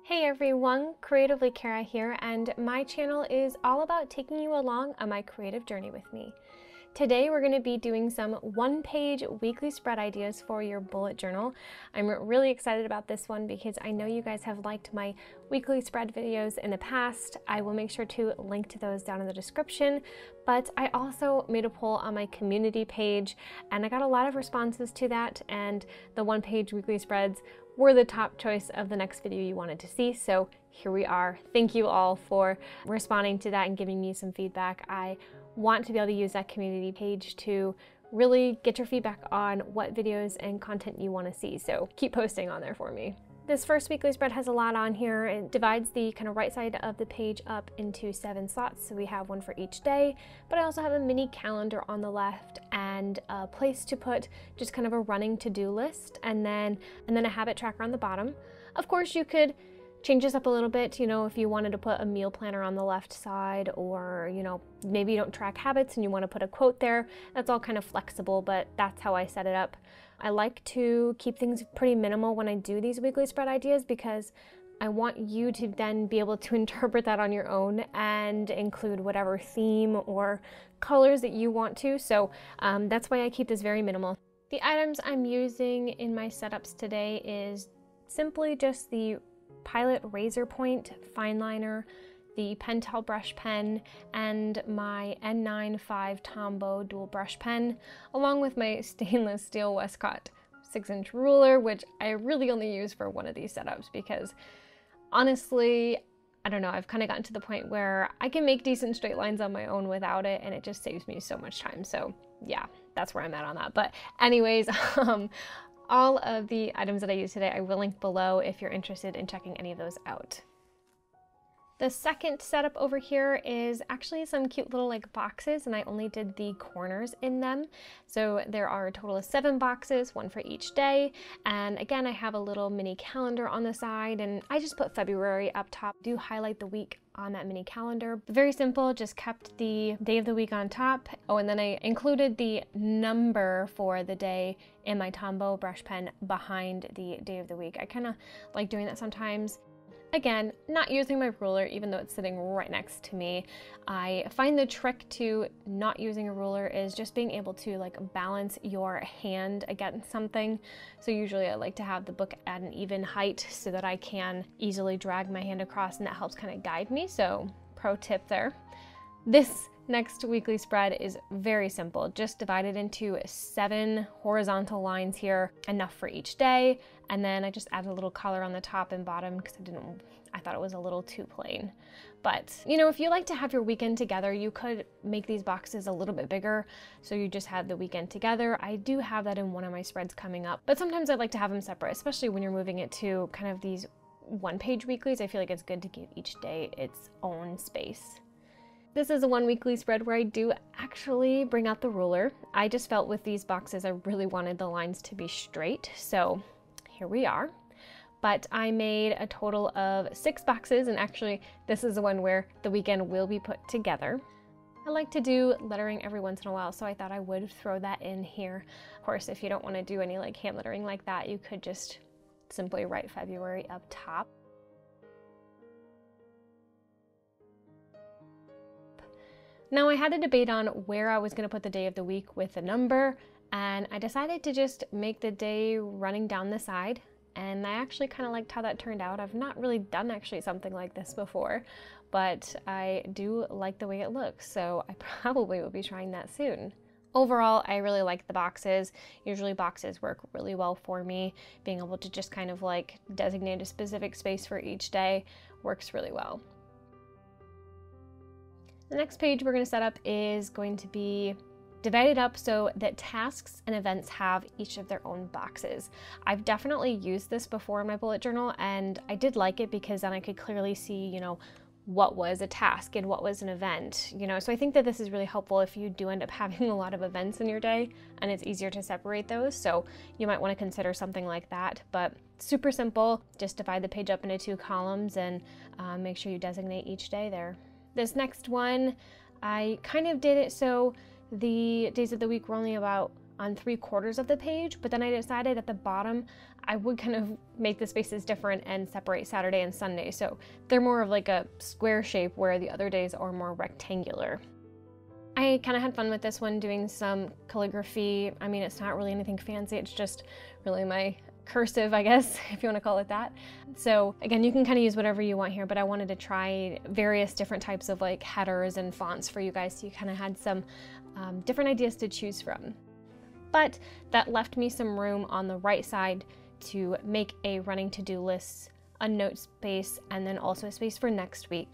Hey everyone, Creatively Cara here, and my channel is all about taking you along on my creative journey with me. Today we're going to be doing some one-page weekly spread ideas for your bullet journal. I'm really excited about this one because I know you guys have liked my weekly spread videos in the past. I will make sure to link to those down in the description, but I also made a poll on my community page and I got a lot of responses to that, and the one-page weekly spreads were the top choice of the next video you wanted to see, so here we are. Thank you all for responding to that and giving me some feedback. I want to be able to use that community page to really get your feedback on what videos and content you want to see, so keep posting on there for me. This first weekly spread has a lot on here. It divides the kind of right side of the page up into 7 slots, so we have one for each day, but I also have a mini calendar on the left and a place to put just kind of a running to-do list, and then a habit tracker on the bottom. Of course, you could change this up a little bit, you know, if you wanted to put a meal planner on the left side, or, you know, maybe you don't track habits and you want to put a quote there. That's all kind of flexible, but that's how I set it up. I like to keep things pretty minimal when I do these weekly spread ideas because I want you to then be able to interpret that on your own and include whatever theme or colors that you want to. So that's why I keep this very minimal. The items I'm using in my setups today is simply just the Pilot Razor Point fine liner, the Pentel brush pen, and my N95 Tombow dual brush pen, along with my stainless steel Westcott 6-inch ruler, which I really only use for one of these setups because honestly, I don't know, I've kind of gotten to the point where I can make decent straight lines on my own without it, and it just saves me so much time. So yeah, that's where I'm at on that. But anyways, all of the items that I use today I will link below if you're interested in checking any of those out. The second setup over here is actually some cute little like boxes, and I only did the corners in them. So there are a total of 7 boxes, one for each day. And again, I have a little mini calendar on the side, and I just put February up top. I do highlight the week on that mini calendar. Very simple, just kept the day of the week on top. Oh, and then I included the number for the day in my Tombow brush pen behind the day of the week. I kind of like doing that sometimes. Again, not using my ruler even though it's sitting right next to me. I find the trick to not using a ruler is just being able to like balance your hand against something. So usually I like to have the book at an even height so that I can easily drag my hand across, and that helps kind of guide me. So pro tip there. This next weekly spread is very simple, just divided into 7 horizontal lines here, enough for each day. And then I just added a little color on the top and bottom because I thought it was a little too plain. But you know, if you like to have your weekend together, you could make these boxes a little bit bigger so you just have the weekend together. I do have that in one of my spreads coming up, but sometimes I like to have them separate, especially when you're moving it to kind of these one-page weeklies. I feel like it's good to give each day its own space. This is a one weekly spread where I do actually bring out the ruler. I just felt with these boxes I really wanted the lines to be straight, so here we are. But I made a total of 6 boxes, and actually this is the one where the weekend will be put together. I like to do lettering every once in a while, so I thought I would throw that in here. Of course, if you don't want to do any like hand lettering like that, you could just simply write February up top. Now I had a debate on where I was going to put the day of the week with the number, and I decided to just make the day running down the side, and I actually kind of liked how that turned out. I've not really done actually something like this before, but I do like the way it looks, so I probably will be trying that soon. Overall, I really like the boxes. Usually boxes work really well for me. Being able to just kind of like designate a specific space for each day works really well. The next page we're going to set up is going to be divided up so that tasks and events have each of their own boxes. I've definitely used this before in my bullet journal, and I did like it because then I could clearly see, you know, what was a task and what was an event, you know. So I think that this is really helpful if you do end up having a lot of events in your day, and it's easier to separate those. So you might want to consider something like that, but super simple. Just divide the page up into 2 columns and make sure you designate each day there. This next one, I kind of did it so the days of the week were only about on 3/4 of the page, but then I decided at the bottom I would kind of make the spaces different and separate Saturday and Sunday, so they're more of like a square shape where the other days are more rectangular. I kind of had fun with this one, doing some calligraphy. I mean, it's not really anything fancy, it's just really my cursive, I guess, if you want to call it that. So again, you can kind of use whatever you want here, but I wanted to try various different types of like headers and fonts for you guys, so you kind of had some different ideas to choose from. But that left me some room on the right side to make a running to-do list, a note space, and then also a space for next week.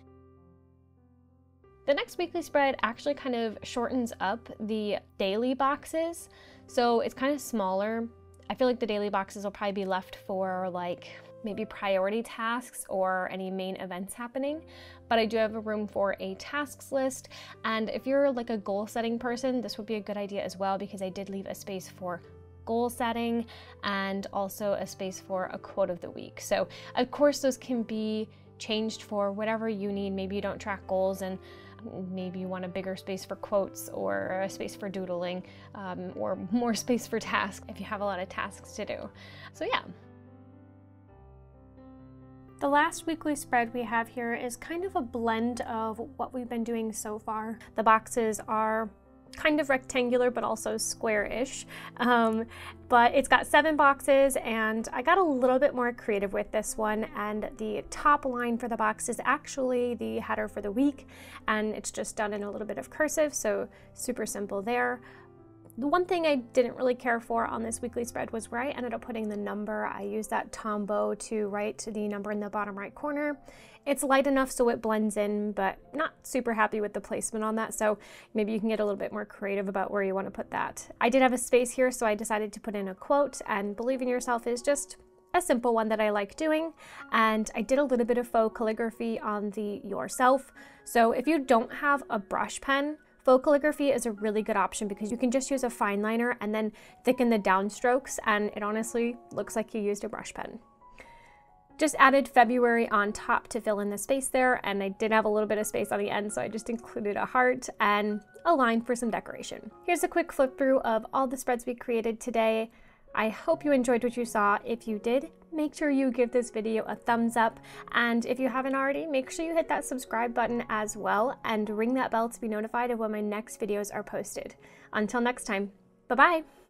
The next weekly spread actually kind of shortens up the daily boxes, so it's kind of smaller. I feel like the daily boxes will probably be left for like maybe priority tasks or any main events happening, but I do have a room for a tasks list, and if you're like a goal setting person, this would be a good idea as well, because I did leave a space for goal setting and also a space for a quote of the week. So of course those can be changed for whatever you need. Maybe you don't track goals and maybe you want a bigger space for quotes or a space for doodling, or more space for tasks if you have a lot of tasks to do. So yeah. The last weekly spread we have here is kind of a blend of what we've been doing so far. The boxes are kind of rectangular but also square-ish, but it's got 7 boxes, and I got a little bit more creative with this one, and the top line for the box is actually the header for the week, and it's just done in a little bit of cursive, so super simple there. The one thing I didn't really care for on this weekly spread was where I ended up putting the number. I used that Tombow to write the number in the bottom right corner. It's light enough so it blends in, but not super happy with the placement on that, so maybe you can get a little bit more creative about where you want to put that. I did have a space here, so I decided to put in a quote, and Believe in Yourself is just a simple one that I like doing, and I did a little bit of faux calligraphy on the yourself. So if you don't have a brush pen, faux calligraphy is a really good option, because you can just use a fine liner and then thicken the downstrokes, and it honestly looks like you used a brush pen. Just added February on top to fill in the space there, and I did have a little bit of space on the end, so I just included a heart and a line for some decoration. Here's a quick flip through of all the spreads we created today. I hope you enjoyed what you saw. If you did, make sure you give this video a thumbs up, and if you haven't already, make sure you hit that subscribe button as well and ring that bell to be notified of when my next videos are posted. Until next time, bye-bye!